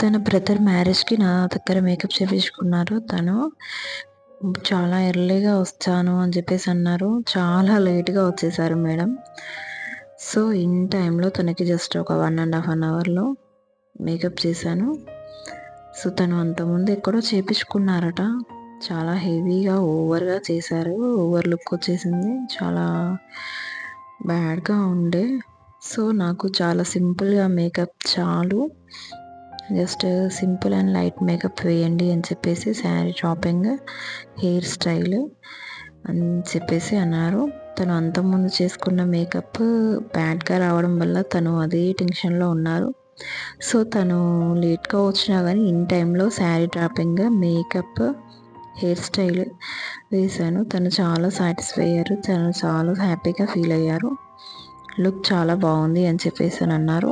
తన బ్రదర్ మ్యారేజ్‌కి నా దగ్గర మేకప్ చేపించుకున్నారు. తను చాలా ఎర్లీగా వస్తాను అని చెప్పేసి అన్నారు. చాలా లేట్‌గా వచ్చేసారు మేడం. సో, ఇన్ టైమ్‌లో తనకి జస్ట్ ఒక 1 అవర్‌లో మేకప్ చేశాను. సో, తను అంతకుముందు ఎక్కడో చేపించుకున్నారట. చాలా హెవీగా, ఓవర్‌గా చేశారు. ఓవర్ లుక్ వచ్చేసింది. చాలా బ్యాడ్‌గా ఉండే. సో, నాకు చాలా సింపుల్‌గా మేకప్ చాలు. Just simple and light makeup వేయండి అని చెప్పేసి శారీ షాపింగ్, హెయిర్ స్టైల్ అని చెప్పేసి అన్నారు. తను అంతకుముందు చేసుకున్న మేకప్ బ్యాడ్‌గా రావడం వల్ల తను అదే టెన్షన్‌లో ఉన్నారు. సో, తను లేట్‌గా వచ్చినా గానీ ఇన్ టైమ్‌లో sari dropping, makeup, hair style వేశాను. తను చాలా సాటిస్ఫై అయ్యారు. తను చాలా హ్యాపీగా ఫీల్ అయ్యారు. లుక్ చాలా బాగుంది అని చెప్పేసి అన్నారు.